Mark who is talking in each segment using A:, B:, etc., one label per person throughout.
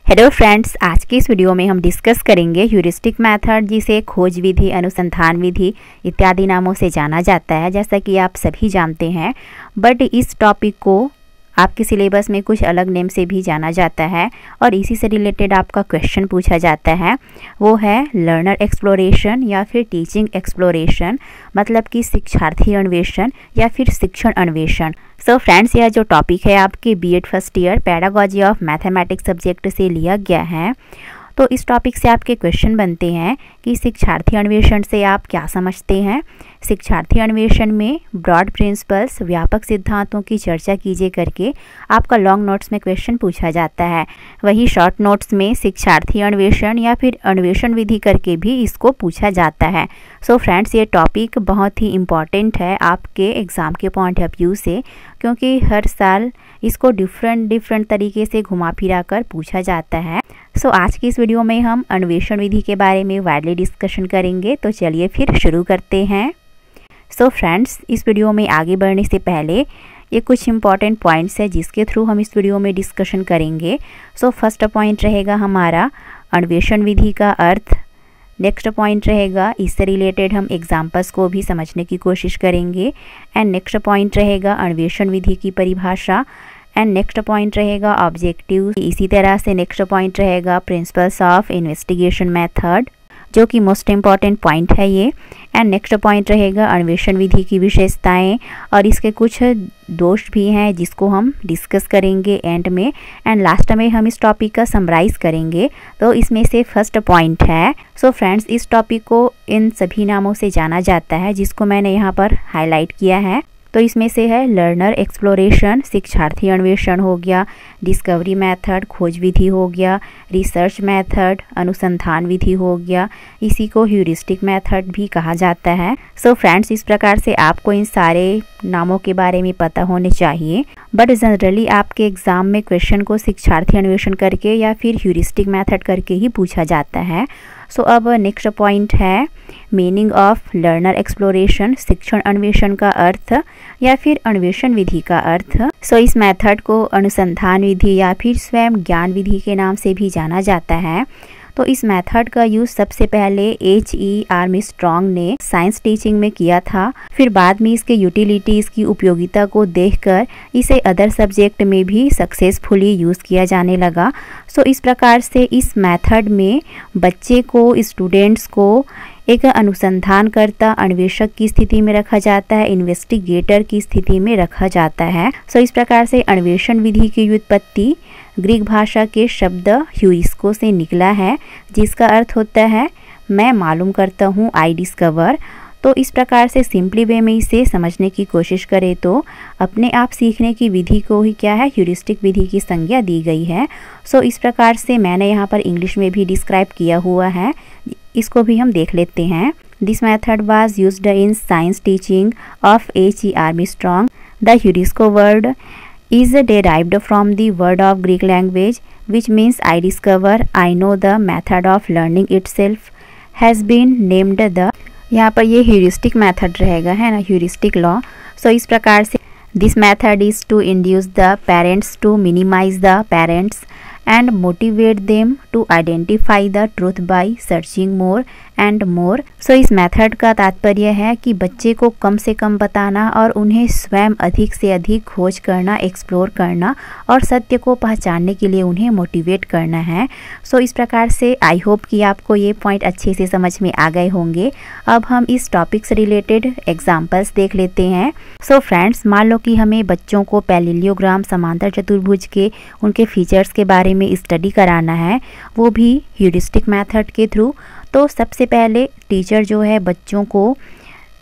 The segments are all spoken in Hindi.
A: हेलो फ्रेंड्स, आज की इस वीडियो में हम डिस्कस करेंगे ह्यूरिस्टिक मेथड, जिसे खोज विधि, अनुसंधान विधि इत्यादि नामों से जाना जाता है, जैसा कि आप सभी जानते हैं। बट इस टॉपिक को आपके सिलेबस में कुछ अलग नेम से भी जाना जाता है और इसी से रिलेटेड आपका क्वेश्चन पूछा जाता है। वो है लर्नर एक्सप्लोरेशन या फिर टीचिंग एक्सप्लोरेशन, मतलब कि शिक्षार्थी अन्वेषण या फिर शिक्षण अन्वेषण। सो फ्रेंड्स, यह जो टॉपिक है आपके BEd first year pedagogy of mathematics subject से लिया गया है। तो इस टॉपिक से आपके क्वेश्चन बनते हैं कि शिक्षार्थी अन्वेषण से आप क्या समझते हैं। शिक्षार्थी अन्वेषण में ब्रॉड प्रिंसिपल्स, व्यापक सिद्धांतों की चर्चा कीजिए करके आपका लॉन्ग नोट्स में क्वेश्चन पूछा जाता है। वही शॉर्ट नोट्स में शिक्षार्थी अन्वेषण या फिर अन्वेषण विधि करके भी इसको पूछा जाता है। सो फ्रेंड्स, ये टॉपिक बहुत ही इम्पॉर्टेंट है आपके एग्ज़ाम के पॉइंट ऑफ व्यू से, क्योंकि हर साल इसको डिफरेंट तरीके से घुमा फिरा कर पूछा जाता है। सो आज की इस वीडियो में हम अन्वेषण विधि के बारे में वाइडली डिस्कशन करेंगे। तो चलिए फिर शुरू करते हैं। सो फ्रेंड्स, इस वीडियो में आगे बढ़ने से पहले ये कुछ इंपॉर्टेंट पॉइंट्स है जिसके थ्रू हम इस वीडियो में डिस्कशन करेंगे। सो फर्स्ट पॉइंट रहेगा हमारा अन्वेषण विधि का अर्थ। नेक्स्ट पॉइंट रहेगा इससे रिलेटेड हम एग्जाम्पल्स को भी समझने की कोशिश करेंगे। एंड नेक्स्ट पॉइंट रहेगा अन्वेषण विधि की परिभाषा। एंड नेक्स्ट पॉइंट रहेगा ऑब्जेक्टिव। इसी तरह से नेक्स्ट पॉइंट रहेगा प्रिंसिपल्स ऑफ इन्वेस्टिगेशन मेथड, जो कि मोस्ट इम्पॉर्टेंट पॉइंट है ये। एंड नेक्स्ट पॉइंट रहेगा अन्वेषण विधि की विशेषताएं और इसके कुछ दोष भी हैं जिसको हम डिस्कस करेंगे एंड में। एंड लास्ट में हम इस टॉपिक का समराइज करेंगे। तो इसमें से फर्स्ट पॉइंट है। सो फ्रेंड्स, इस टॉपिक को इन सभी नामों से जाना जाता है जिसको मैंने यहाँ पर हाईलाइट किया है। तो इसमें से है लर्नर एक्सप्लोरेशन, शिक्षार्थी अन्वेषण हो गया, डिस्कवरी मेथड, खोज विधि हो गया, रिसर्च मेथड, अनुसंधान विधि हो गया। इसी को ह्यूरिस्टिक मेथड भी कहा जाता है। सो फ्रेंड्स, इस प्रकार से आपको इन सारे नामों के बारे में पता होने चाहिए। बट जनरली आपके एग्जाम में क्वेश्चन को शिक्षार्थी अन्वेषण करके या फिर ह्यूरिस्टिक मेथड करके ही पूछा जाता है। सो अब नेक्स्ट पॉइंट है मीनिंग ऑफ लर्नर एक्सप्लोरेशन, शिक्षण अन्वेषण का अर्थ या फिर अन्वेषण विधि का अर्थ। सो इस मेथड को अनुसंधान विधि या फिर स्वयं ज्ञान विधि के नाम से भी जाना जाता है। तो इस मेथड का यूज सबसे पहले H.E. आर्मस्ट्रॉन्ग ने साइंस टीचिंग में किया था। फिर बाद में इसके यूटिलिटी, इसकी उपयोगिता को देखकर इसे अदर सब्जेक्ट में भी सक्सेसफुली यूज़ किया जाने लगा। सो इस प्रकार से इस मेथड में बच्चे को, स्टूडेंट्स को एक अनुसंधानकर्ता, अन्वेषक की स्थिति में रखा जाता है, इन्वेस्टिगेटर की स्थिति में रखा जाता है। सो इस प्रकार से अन्वेषण विधि की व्युत्पत्ति ग्रीक भाषा के शब्द ह्यूरिस्को से निकला है, जिसका अर्थ होता है मैं मालूम करता हूँ, आई डिस्कवर। तो इस प्रकार से सिंपली वे में इसे समझने की कोशिश करें तो अपने आप सीखने की विधि को ही क्या है, ह्यूरिस्टिक विधि की संज्ञा दी गई है। सो इस प्रकार से मैंने यहाँ पर इंग्लिश में भी डिस्क्राइब किया हुआ है, इसको भी हम देख लेते हैं। This method was used in science teaching of H.E. Armstrong. The heurisko word is derived from the word of Greek language which means I discover, I know। the method of learning itself has been named the। यहाँ पर ये ह्यूरिस्टिक मेथड रहेगा, है ना, ह्यूरिस्टिक लॉ। सो इस प्रकार से this method is to induce the parents to minimise the parents and motivate them to identify the truth by searching more and more। सो इस मेथड का तात्पर्य है कि बच्चे को कम से कम बताना और उन्हें स्वयं अधिक से अधिक खोज करना, एक्सप्लोर करना और सत्य को पहचानने के लिए उन्हें मोटिवेट करना है। सो इस प्रकार से आई होप कि आपको ये पॉइंट अच्छे से समझ में आ गए होंगे। अब हम इस टॉपिक से रिलेटेड एग्जाम्पल्स देख लेते हैं। सो फ्रेंड्स, मान लो कि हमें बच्चों को पैरेललोग्राम, समांतर चतुर्भुज के उनके फीचर्स के बारे में स्टडी कराना है, वो भी ह्यूरिस्टिक मेथड के थ्रू। तो सबसे पहले टीचर जो है बच्चों को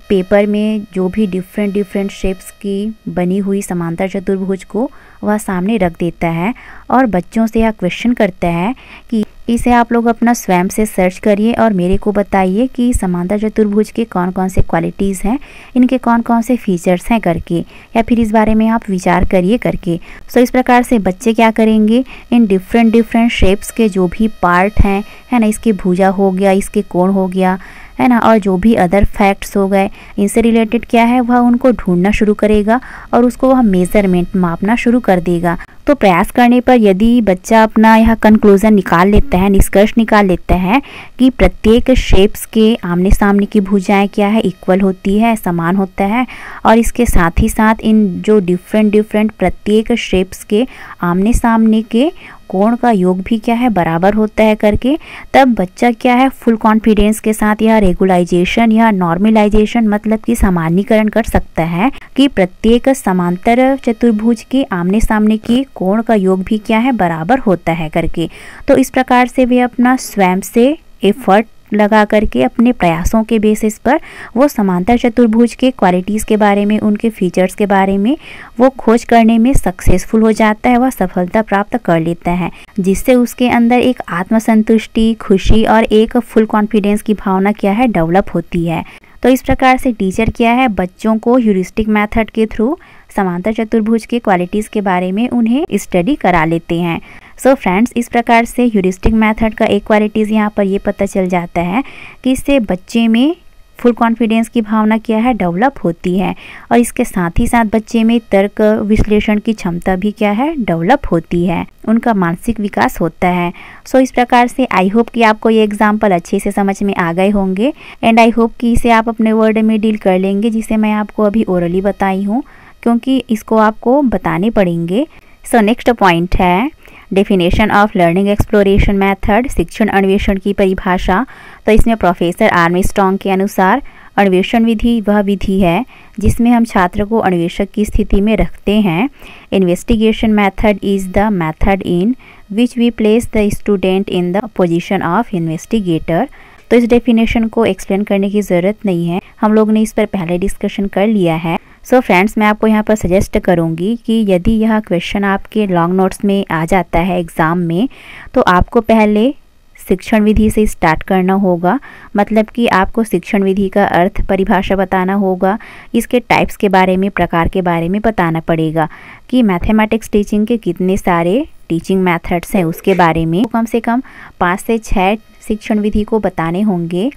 A: पेपर में जो भी डिफरेंट शेप्स की बनी हुई समांतर चतुर्भुज को वह सामने रख देता है और बच्चों से यह क्वेश्चन करता है कि इसे आप लोग अपना स्वयं से सर्च करिए और मेरे को बताइए कि समांतर चतुर्भुज के कौन कौन से क्वालिटीज़ हैं, इनके कौन कौन से फीचर्स हैं करके, या फिर इस बारे में आप विचार करिए करके। सो इस प्रकार से बच्चे क्या करेंगे, इन डिफरेंट शेप्स के जो भी पार्ट हैं, है ना, इसके भुजा हो गया, इसके कोण हो गया, है ना, और जो भी अदर फैक्ट्स हो गए इनसे रिलेटेड क्या है वह उनको ढूंढना शुरू करेगा और उसको वह मेजरमेंट मापना शुरू कर देगा। तो प्रयास करने पर यदि बच्चा अपना यह कंक्लूजन निकाल लेता है, निष्कर्ष निकाल लेता है कि प्रत्येक शेप्स के आमने सामने की भुजाएं क्या है, इक्वल होती है, समान होता है, और इसके साथ ही साथ इन जो डिफरेंट प्रत्येक शेप्स के आमने सामने के कोण का योग भी क्या है, बराबर होता है करके, तब बच्चा क्या है फुल कॉन्फिडेंस के साथ यह रेगुलाइजेशन या नॉर्मलाइजेशन मतलब कि सामान्यीकरण कर सकता है कि प्रत्येक समांतर चतुर्भुज के आमने सामने के कोण का योग भी क्या है, बराबर होता है करके। तो इस प्रकार से वे अपना स्वयं से एफर्ट लगा करके अपने प्रयासों के बेसिस पर वो समांतर चतुर्भुज के क्वालिटीज़ के बारे में, उनके फीचर्स के बारे में वो खोज करने में सक्सेसफुल हो जाता है, वह सफलता प्राप्त कर लेता है, जिससे उसके अंदर एक आत्मसंतुष्टि, खुशी और एक फुल कॉन्फिडेंस की भावना क्या है, डेवलप होती है। तो इस प्रकार से टीचर क्या है, बच्चों को ह्यूरिस्टिक मेथड के थ्रू समांतर चतुर्भुज के क्वालिटीज़ के बारे में उन्हें स्टडी करा लेते हैं। सो फ्रेंड्स, इस प्रकार से ह्यूरिस्टिक मेथड का एक क्वालिटीज़ यहाँ पर ये पता चल जाता है कि इससे बच्चे में फुल कॉन्फिडेंस की भावना क्या है, डेवलप होती है, और इसके साथ ही साथ बच्चे में तर्क विश्लेषण की क्षमता भी क्या है, डेवलप होती है, उनका मानसिक विकास होता है। सो इस प्रकार से आई होप कि आपको ये एग्जाम्पल अच्छे से समझ में आ गए होंगे, एंड आई होप कि इसे आप अपने वर्ड में डील कर लेंगे, जिसे मैं आपको अभी ओरली बताई हूँ, क्योंकि इसको आपको बताने पड़ेंगे। सो नेक्स्ट पॉइंट है definition of learning exploration method, शिक्षण अन्वेषण की परिभाषा। तो इसमें प्रोफेसर आर्मस्ट्रॉन्ग के अनुसार अन्वेषण विधि वह विधि है जिसमें हम छात्र को अन्वेषक की स्थिति में रखते हैं। Investigation method is the method in which we place the student in the position of investigator. तो इस डेफिनेशन को एक्सप्लेन करने की ज़रूरत नहीं है, हम लोग ने इस पर पहले डिस्कशन कर लिया है। सो फ्रेंड्स, मैं आपको यहाँ पर सजेस्ट करूँगी कि यदि यह क्वेश्चन आपके लॉन्ग नोट्स में आ जाता है एग्ज़ाम में, तो आपको पहले शिक्षण विधि से स्टार्ट करना होगा, मतलब कि आपको शिक्षण विधि का अर्थ परिभाषा बताना होगा, इसके टाइप्स के बारे में, प्रकार के बारे में बताना पड़ेगा कि मैथमेटिक्स टीचिंग के कितने सारे टीचिंग मेथड्स हैं उसके बारे में कम से कम 5 से 6 शिक्षण विधि को बताने होंगे,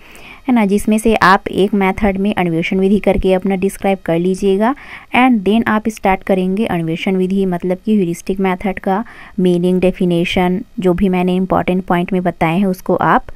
A: है ना, जिसमें से आप एक मेथड में अन्वेषण विधि करके अपना डिस्क्राइब कर लीजिएगा, एंड देन आप स्टार्ट करेंगे अन्वेषण विधि मतलब कि ह्यूरिस्टिक मेथड का मीनिंग, डेफिनेशन, जो भी मैंने इंपॉर्टेंट पॉइंट में बताए हैं उसको आप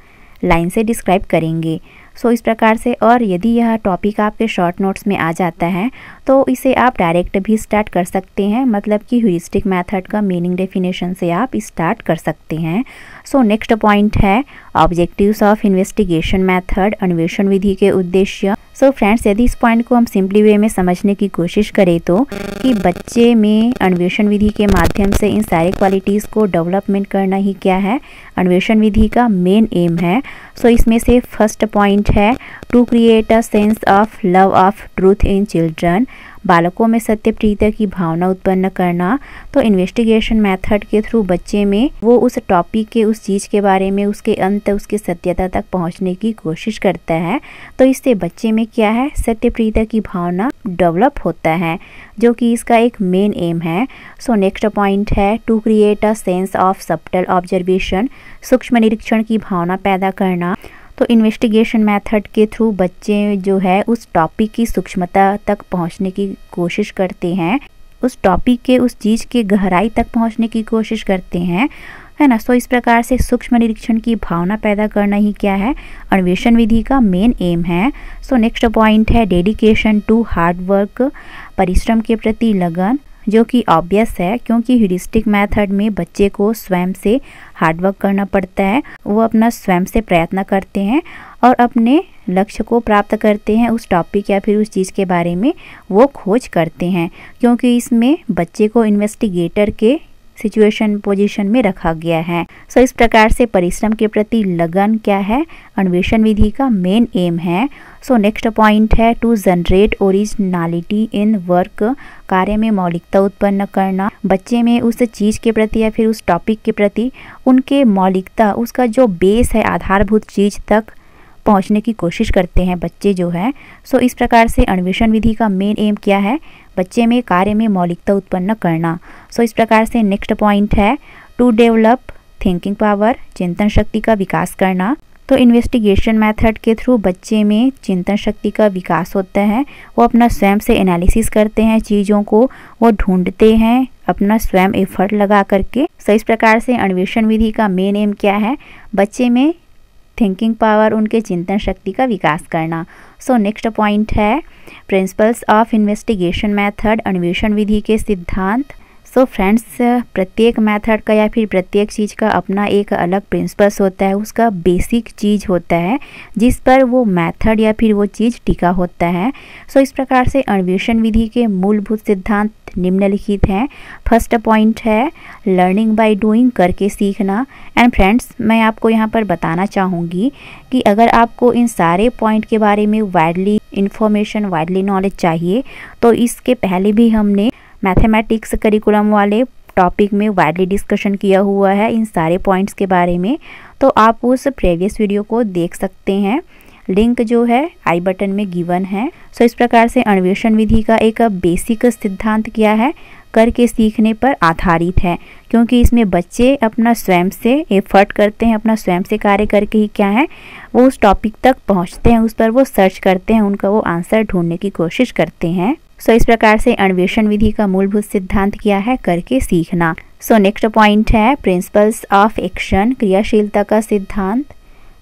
A: लाइन से डिस्क्राइब करेंगे। सो इस प्रकार से, और यदि यह टॉपिक आपके शॉर्ट नोट्स में आ जाता है तो इसे आप डायरेक्ट भी स्टार्ट कर सकते हैं, मतलब कि ह्यूरिस्टिक मेथड का मीनिंग डेफिनेशन से आप स्टार्ट कर सकते हैं। सो नेक्स्ट पॉइंट है ऑब्जेक्टिव्स ऑफ इन्वेस्टिगेशन मेथड, अन्वेषण विधि के उद्देश्य। सो फ्रेंड्स, यदि इस पॉइंट को हम सिंपली वे में समझने की कोशिश करें तो कि बच्चे में अन्वेषण विधि के माध्यम से इन सारे क्वालिटीज़ को डेवलपमेंट करना ही क्या है, अन्वेषण विधि का मेन एम है। सो इसमें से फर्स्ट पॉइंट है to create a sense of love of truth in children, बालकों में सत्य प्रीति की भावना उत्पन्न करना। तो इन्वेस्टिगेशन मेथड के थ्रू बच्चे में वो उस टॉपिक के, उस चीज़ के बारे में, उसके अंत, उसकी सत्यता तक पहुंचने की कोशिश करता है, तो इससे बच्चे में क्या है, सत्य प्रीति की भावना डेवलप होता है, जो कि इसका एक मेन एम है। सो नेक्स्ट पॉइंट है to create a sense of subtle observation, सूक्ष्म निरीक्षण की भावना पैदा करना। तो इन्वेस्टिगेशन मेथड के थ्रू बच्चे जो है उस टॉपिक की सूक्ष्मता तक पहुंचने की कोशिश करते हैं, उस टॉपिक के, उस चीज़ के गहराई तक पहुंचने की कोशिश करते हैं, है ना। सो इस प्रकार से सूक्ष्म निरीक्षण की भावना पैदा करना ही क्या है, अन्वेषण विधि का मेन एम है। सो नेक्स्ट पॉइंट है डेडिकेशन टू हार्ड वर्क, परिश्रम के प्रति लगन, जो कि ऑब्वियस है क्योंकि ह्यूरिस्टिक मेथड में बच्चे को स्वयं से हार्डवर्क करना पड़ता है, वो अपना स्वयं से प्रयत्न करते हैं और अपने लक्ष्य को प्राप्त करते हैं, उस टॉपिक या फिर उस चीज़ के बारे में वो खोज करते हैं, क्योंकि इसमें बच्चे को इन्वेस्टिगेटर के सिचुएशन पोजीशन में रखा गया है। सो इस प्रकार से परिश्रम के प्रति लगन क्या है, अन्वेषण विधि का मेन एम है। सो नेक्स्ट पॉइंट है to generate originality in work, कार्य में मौलिकता उत्पन्न करना, बच्चे में उस चीज़ के प्रति या फिर उस टॉपिक के प्रति उनके मौलिकता, उसका जो बेस है, आधारभूत चीज़ तक पहुंचने की कोशिश करते हैं बच्चे जो है। सो इस प्रकार से अन्वेषण विधि का मेन एम क्या है, बच्चे में कार्य में मौलिकता उत्पन्न करना। सो इस प्रकार से नेक्स्ट पॉइंट है टू डेवलप थिंकिंग पावर, चिंतन शक्ति का विकास करना। तो इन्वेस्टिगेशन मेथड के थ्रू बच्चे में चिंतन शक्ति का विकास होता है। वो अपना स्वयं से एनालिसिस करते हैं, चीज़ों को वो ढूंढते हैं अपना स्वयं एफर्ट लगा करके। सो इस प्रकार से अन्वेषण विधि का मेन एम क्या है, बच्चे में थिंकिंग पावर, उनके चिंतन शक्ति का विकास करना। सो नेक्स्ट पॉइंट है प्रिंसिपल्स ऑफ इन्वेस्टिगेशन मेथड, अन्वेषण विधि के सिद्धांत। सो फ्रेंड्स, प्रत्येक मेथड का या फिर प्रत्येक चीज़ का अपना एक अलग प्रिंसिपल्स होता है, उसका बेसिक चीज़ होता है जिस पर वो मेथड या फिर वो चीज़ टिका होता है। सो इस प्रकार से अन्वेषण विधि के मूलभूत सिद्धांत निम्नलिखित हैं। फर्स्ट पॉइंट है लर्निंग बाय डूइंग, करके सीखना। एंड फ्रेंड्स, मैं आपको यहाँ पर बताना चाहूँगी कि अगर आपको इन सारे पॉइंट के बारे में वाइडली इंफॉर्मेशन, वाइडली नॉलेज चाहिए तो इसके पहले भी हमने मैथमेटिक्स करिकुलम वाले टॉपिक में वाइडली डिस्कशन किया हुआ है इन सारे पॉइंट्स के बारे में, तो आप उस प्रीवियस वीडियो को देख सकते हैं। लिंक जो है आई बटन में गिवन है। सो इस प्रकार से अन्वेषण विधि का एक बेसिक सिद्धांत क्या है, करके सीखने पर आधारित है, क्योंकि इसमें बच्चे अपना स्वयं से एफर्ट करते हैं, अपना स्वयं से कार्य करके ही क्या है वो उस टॉपिक तक पहुंचते हैं, उस पर वो सर्च करते हैं, उनका वो आंसर ढूंढने की कोशिश करते हैं। सो इस प्रकार से अन्वेषण विधि का मूलभूत सिद्धांत क्या है, करके सीखना। सो नेक्स्ट पॉइंट है प्रिंसिपल्स ऑफ एक्शन, क्रियाशीलता का सिद्धांत।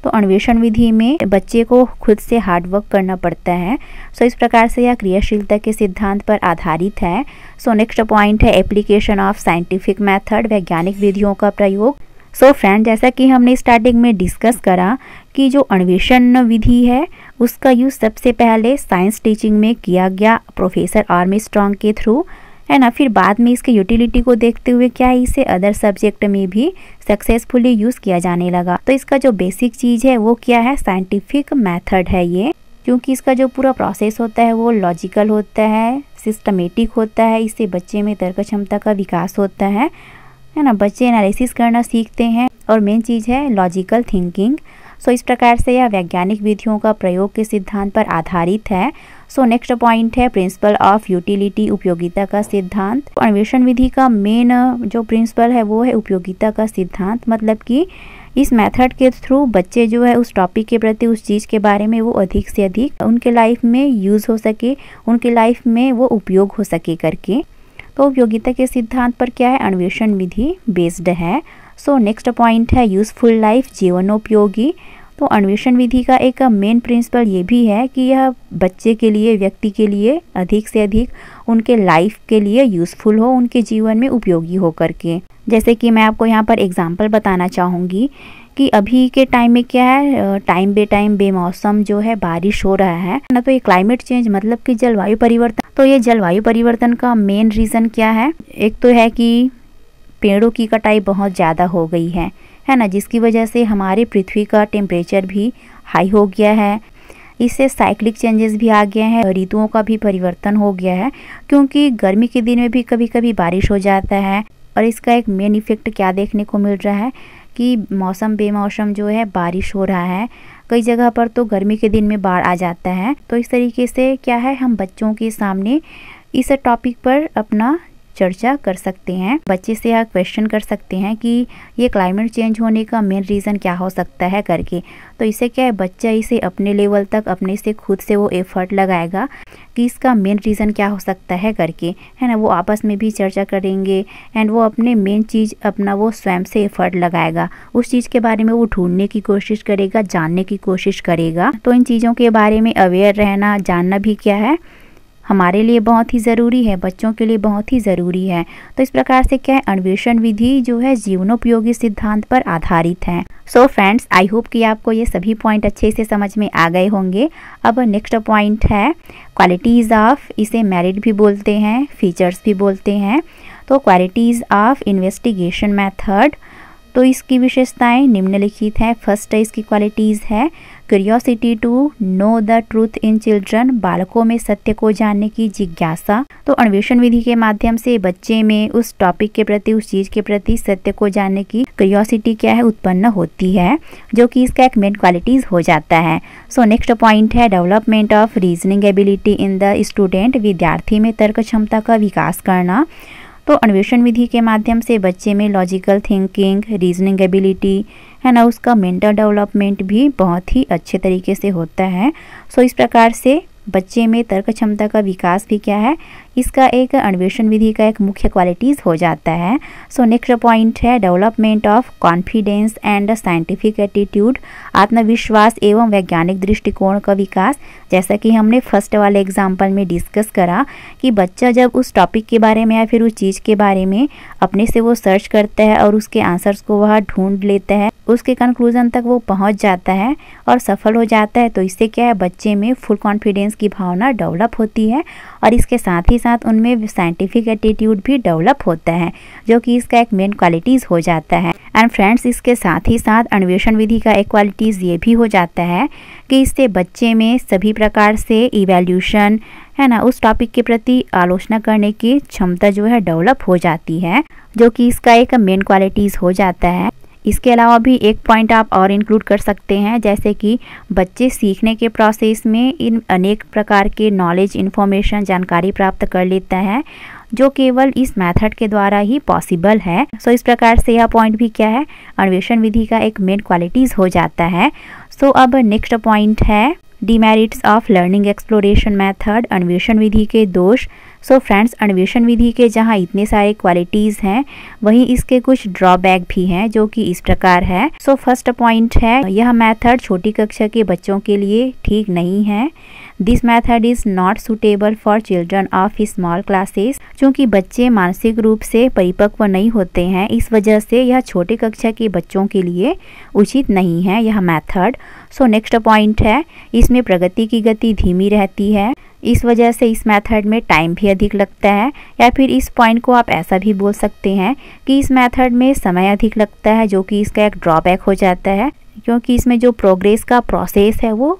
A: तो अन्वेषण विधि में बच्चे को खुद से हार्डवर्क करना पड़ता है। सो इस प्रकार से यह क्रियाशीलता के सिद्धांत पर आधारित है। सो नेक्स्ट पॉइंट है एप्लीकेशन ऑफ साइंटिफिक मेथड, वैज्ञानिक विधियों का प्रयोग। सो फ्रेंड, जैसा कि हमने स्टार्टिंग में डिस्कस करा कि जो अन्वेषण विधि है उसका यूज़ सबसे पहले साइंस टीचिंग में किया गया प्रोफेसर आर्मस्ट्रॉन्ग के थ्रू, है ना। फिर बाद में इसके यूटिलिटी को देखते हुए क्या है इसे अदर सब्जेक्ट में भी सक्सेसफुली यूज़ किया जाने लगा। तो इसका जो बेसिक चीज़ है वो क्या है, साइंटिफिक मेथड है ये, क्योंकि इसका जो पूरा प्रोसेस होता है वो लॉजिकल होता है, सिस्टमेटिक होता है। इससे बच्चे में तर्क क्षमता का विकास होता है ना। बच्चे एनालिसिस करना सीखते हैं और मेन चीज़ है लॉजिकल थिंकिंग। सो इस प्रकार से यह वैज्ञानिक विधियों का प्रयोग के सिद्धांत पर आधारित है। सो नेक्स्ट पॉइंट है प्रिंसिपल ऑफ यूटिलिटी, उपयोगिता का सिद्धांत। अन्वेषण विधि का मेन जो प्रिंसिपल है वो है उपयोगिता का सिद्धांत, मतलब कि इस मेथड के थ्रू बच्चे जो है उस टॉपिक के प्रति, उस चीज़ के बारे में वो अधिक से अधिक उनके लाइफ में यूज़ हो सके, उनके लाइफ में वो उपयोग हो सके करके। तो उपयोगिता के सिद्धांत पर क्या है, अन्वेषण विधि बेस्ड है। सो नेक्स्ट पॉइंट है यूजफुल लाइफ, जीवनोपयोगी। तो अन्वेषण विधि का एक मेन प्रिंसिपल ये भी है कि यह बच्चे के लिए, व्यक्ति के लिए अधिक से अधिक उनके लाइफ के लिए यूजफुल हो, उनके जीवन में उपयोगी हो करके। जैसे कि मैं आपको यहाँ पर एग्जांपल बताना चाहूँगी कि अभी के टाइम में क्या है, टाइम बे टाइम बेमौसम जो है बारिश हो रहा है ना। तो ये क्लाइमेट चेंज मतलब कि जलवायु परिवर्तन। तो ये जलवायु परिवर्तन का मेन रीज़न क्या है, एक तो है कि पेड़ों की कटाई बहुत ज़्यादा हो गई है ना, जिसकी वजह से हमारी पृथ्वी का टेम्परेचर भी हाई हो गया है। इससे साइक्लिक चेंजेस भी आ गए हैं, ऋतुओं का भी परिवर्तन हो गया है, क्योंकि गर्मी के दिन में भी कभी कभी बारिश हो जाता है। और इसका एक मेन इफेक्ट क्या देखने को मिल रहा है कि मौसम बेमौसम जो है बारिश हो रहा है, कई जगह पर तो गर्मी के दिन में बाढ़ आ जाता है। तो इस तरीके से क्या है, हम बच्चों के सामने इस टॉपिक पर अपना चर्चा कर सकते हैं। बच्चे से यह क्वेश्चन कर सकते हैं कि ये क्लाइमेट चेंज होने का मेन रीज़न क्या हो सकता है करके। तो इससे क्या है, बच्चा इसे अपने लेवल तक अपने से खुद से वो एफर्ट लगाएगा कि इसका मेन रीज़न क्या हो सकता है करके, है ना। वो आपस में भी चर्चा करेंगे एंड वो अपने मेन चीज़ अपना वो स्वयं से एफर्ट लगाएगा, उस चीज़ के बारे में वो ढूंढने की कोशिश करेगा, जानने की कोशिश करेगा। तो इन चीज़ों के बारे में अवेयर रहना, जानना भी क्या है, हमारे लिए बहुत ही ज़रूरी है, बच्चों के लिए बहुत ही ज़रूरी है। तो इस प्रकार से क्या है, अन्वेषण विधि जो है जीवनोपयोगी सिद्धांत पर आधारित है। सो फ्रेंड्स, आई होप कि आपको ये सभी पॉइंट अच्छे से समझ में आ गए होंगे। अब नेक्स्ट पॉइंट है क्वालिटीज़ ऑफ, इसे मेरिट भी बोलते हैं, फीचर्स भी बोलते हैं। तो क्वालिटीज़ ऑफ इन्वेस्टिगेशन मेथड, तो इसकी विशेषताएं निम्नलिखित हैं। फर्स्ट इसकी क्वालिटीज़ है curiosity to know the truth in children, बालकों में सत्य को जानने की जिज्ञासा। तो अन्वेषण विधि के माध्यम से बच्चे में उस टॉपिक के प्रति, उस चीज़ के प्रति सत्य को जानने की क्यूरियोसिटी क्या है, उत्पन्न होती है, जो कि इसका एक मेन क्वालिटीज़ हो जाता है। सो नेक्स्ट पॉइंट है development of reasoning ability in the student, विद्यार्थी में तर्क क्षमता का विकास करना। तो अन्वेषण विधि के माध्यम से बच्चे में लॉजिकल थिंकिंग, रीजनिंग एबिलिटी है ना, उसका मेंटल डेवलपमेंट भी बहुत ही अच्छे तरीके से होता है। सो इस प्रकार से बच्चे में तर्क क्षमता का विकास भी क्या है, इसका एक अन्वेषण विधि का एक मुख्य क्वालिटीज़ हो जाता है। सो नेक्स्ट पॉइंट है development of confidence and scientific attitude, आत्मविश्वास एवं वैज्ञानिक दृष्टिकोण का विकास। जैसा कि हमने फर्स्ट वाले एग्जाम्पल में डिस्कस करा कि बच्चा जब उस टॉपिक के बारे में या फिर उस चीज़ के बारे में अपने से वो सर्च करता है और उसके आंसर्स को वह ढूंढ लेता है, उसके कंक्लूजन तक वो पहुंच जाता है और सफल हो जाता है, तो इससे क्या है, बच्चे में फुल कॉन्फिडेंस की भावना डेवलप होती है और इसके साथ ही साथ उनमें साइंटिफिक एटीट्यूड भी डेवलप होता है, जो कि इसका एक मेन क्वालिटीज़ हो जाता है। एंड फ्रेंड्स, इसके साथ ही साथ अन्वेषण विधि का एक क्वालिटीज़ ये भी हो जाता है कि इससे बच्चे में सभी प्रकार से इवैल्यूएशन है ना, उस टॉपिक के प्रति आलोचना करने की क्षमता जो है डेवलप हो जाती है, जो कि इसका एक मेन क्वालिटीज़ हो जाता है। इसके अलावा भी एक पॉइंट आप और इंक्लूड कर सकते हैं, जैसे कि बच्चे सीखने के प्रोसेस में इन अनेक प्रकार के नॉलेज, इन्फॉर्मेशन, जानकारी प्राप्त कर लेता है, जो केवल इस मेथड के द्वारा ही पॉसिबल है। सो इस प्रकार से यह पॉइंट भी क्या है, अन्वेषण विधि का एक मेन क्वालिटीज़ हो जाता है। सो अब नेक्स्ट पॉइंट है demerits of learning exploration method, अन्वेषण विधि के दोष। सो फ्रेंड्स, अन्वेषण विधि के जहाँ इतने सारे क्वालिटीज़ हैं, वहीं इसके कुछ ड्रॉबैक भी हैं, जो कि इस प्रकार है। सो फर्स्ट पॉइंट है, यह मेथड छोटी कक्षा के बच्चों के लिए ठीक नहीं है। This method is not suitable for children of small classes, क्योंकि बच्चे मानसिक रूप से परिपक्व नहीं होते हैं, इस वजह से यह छोटे कक्षा के बच्चों के लिए उचित नहीं है यह मेथड। सो नेक्स्ट पॉइंट है, इसमें प्रगति की गति धीमी रहती है, इस वजह से इस मेथड में टाइम भी अधिक लगता है, या फिर इस पॉइंट को आप ऐसा भी बोल सकते हैं कि इस मेथड में समय अधिक लगता है, जो कि इसका एक ड्रॉबैक हो जाता है, क्योंकि इसमें जो प्रोग्रेस का प्रोसेस है वो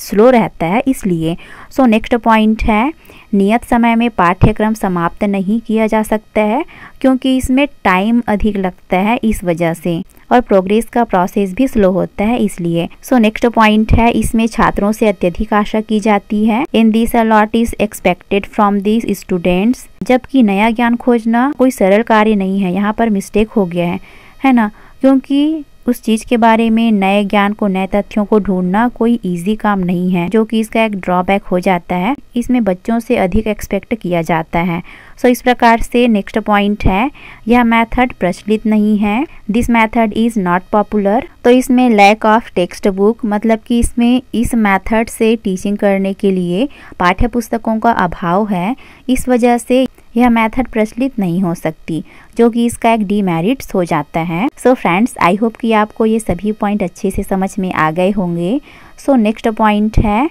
A: स्लो रहता है इसलिए। सो नेक्स्ट पॉइंट है, नियत समय में पाठ्यक्रम समाप्त नहीं किया जा सकता है, क्योंकि इसमें टाइम अधिक लगता है इस वजह से, और प्रोग्रेस का प्रोसेस भी स्लो होता है इसलिए। सो नेक्स्ट पॉइंट है, इसमें छात्रों से अत्यधिक आशा की जाती है। In this a lot is expected from this students, जबकि नया ज्ञान खोजना कोई सरल कार्य नहीं है। यहाँ पर मिस्टेक हो गया है ना, क्योंकि उस चीज़ के बारे में नए ज्ञान को, नए तथ्यों को ढूंढना कोई इजी काम नहीं है, जो कि इसका एक ड्रॉबैक हो जाता है। इसमें बच्चों से अधिक एक्सपेक्ट किया जाता है। सो इस प्रकार से नेक्स्ट पॉइंट है, यह मेथड प्रचलित नहीं है। This method is not popular, तो इसमें लैक ऑफ टेक्स्ट बुक, मतलब कि इसमें इस मेथड से टीचिंग करने के लिए पाठ्य पुस्तकों का अभाव है, इस वजह से यह मेथड प्रचलित नहीं हो सकती, जो कि इसका एक डीमेरिट्स हो जाता है। सो फ्रेंड्स, आई होप कि आपको ये सभी पॉइंट अच्छे से समझ में आ गए होंगे। सो नेक्स्ट पॉइंट है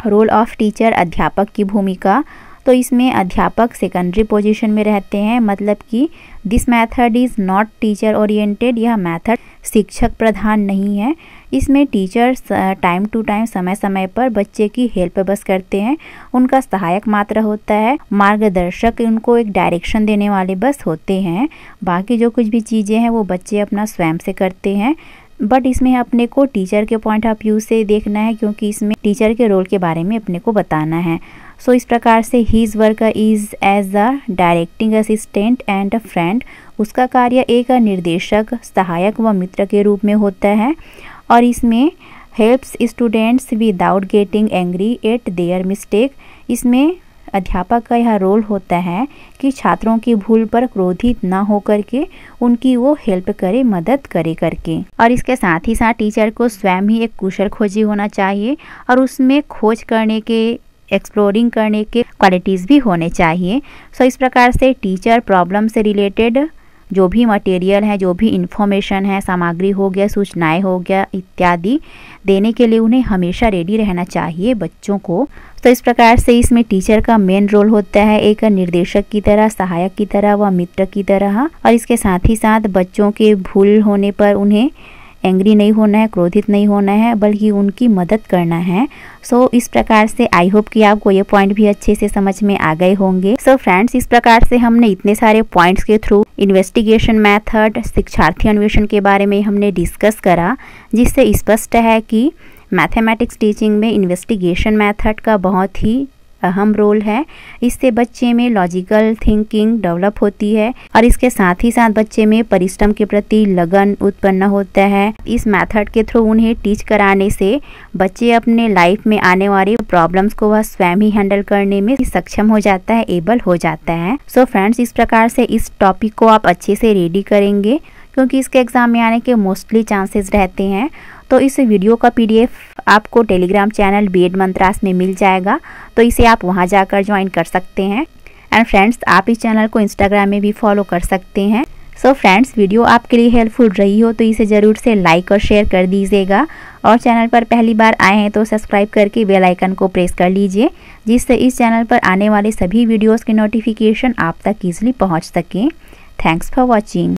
A: रोल ऑफ टीचर, अध्यापक की भूमिका। तो इसमें अध्यापक सेकेंडरी पोजीशन में रहते हैं, मतलब कि this method is not teacher oriented, यह मेथड शिक्षक प्रधान नहीं है। इसमें टीचर्स टाइम टू टाइम, समय समय पर बच्चे की हेल्प बस करते हैं, उनका सहायक मात्र होता है, मार्गदर्शक उनको एक डायरेक्शन देने वाले बस होते हैं। बाकी जो कुछ भी चीज़ें हैं वो बच्चे अपना स्वयं से करते हैं। बट इसमें अपने को टीचर के पॉइंट ऑफ व्यू से देखना है, क्योंकि इसमें टीचर के रोल के बारे में अपने को बताना है। सो इस प्रकार से his work is as a directing assistant and a friend, उसका कार्य एक निर्देशक, सहायक व मित्र के रूप में होता है, और इसमें helps students without getting angry at their mistake. इसमें अध्यापक का यह रोल होता है कि छात्रों की भूल पर क्रोधित ना हो करके उनकी वो हेल्प करे, मदद करे करके। और इसके साथ ही साथ टीचर को स्वयं ही एक कुशल खोजी होना चाहिए, और उसमें खोज करने के, एक्सप्लोरिंग करने के क्वालिटीज़ भी होने चाहिए। सो इस प्रकार से टीचर प्रॉब्लम से रिलेटेड जो भी मटेरियल है, जो भी इंफॉर्मेशन है, सामग्री हो गया, सूचनाएं हो गया इत्यादि देने के लिए उन्हें हमेशा रेडी रहना चाहिए बच्चों को। तो इस प्रकार से इसमें टीचर का मेन रोल होता है एक निर्देशक की तरह, सहायक की तरह व मित्र की तरह। और इसके साथ ही साथ बच्चों के भूल होने पर उन्हें एंग्री नहीं होना है, क्रोधित नहीं होना है, बल्कि उनकी मदद करना है। सो इस प्रकार से आई होप कि आपको ये पॉइंट भी अच्छे से समझ में आ गए होंगे। सो फ्रेंड्स, इस प्रकार से हमने इतने सारे पॉइंट्स के थ्रू इन्वेस्टिगेशन मेथड, शिक्षार्थी अन्वेषण के बारे में हमने डिस्कस करा, जिससे स्पष्ट है कि मैथमेटिक्स टीचिंग में इन्वेस्टिगेशन मेथड का बहुत ही अहम रोल है। इससे बच्चे में लॉजिकल थिंकिंग डेवलप होती है और इसके साथ ही साथ बच्चे में परिश्रम के प्रति लगन उत्पन्न होता है। इस मेथड के थ्रू उन्हें टीच कराने से बच्चे अपने लाइफ में आने वाली प्रॉब्लम्स को वह स्वयं ही हैंडल करने में सक्षम हो जाता है, एबल हो जाता है। सो फ्रेंड्स, इस प्रकार से इस टॉपिक को आप अच्छे से रेडी करेंगे क्योंकि इसके एग्जाम में आने के मोस्टली चांसेस रहते हैं। तो इस वीडियो का PDF आपको टेलीग्राम चैनल B.Ed मंत्रास में मिल जाएगा, तो इसे आप वहां जाकर ज्वाइन कर सकते हैं। एंड फ्रेंड्स, आप इस चैनल को इंस्टाग्राम में भी फॉलो कर सकते हैं। सो फ्रेंड्स, वीडियो आपके लिए हेल्पफुल रही हो तो इसे ज़रूर से लाइक और शेयर कर दीजिएगा और चैनल पर पहली बार आए हैं तो सब्सक्राइब करके बेल आइकन को प्रेस कर लीजिए, जिससे इस चैनल पर आने वाले सभी वीडियोज़ के नोटिफिकेशन आप तक ईजिली पहुँच सकें। Thanks for watching.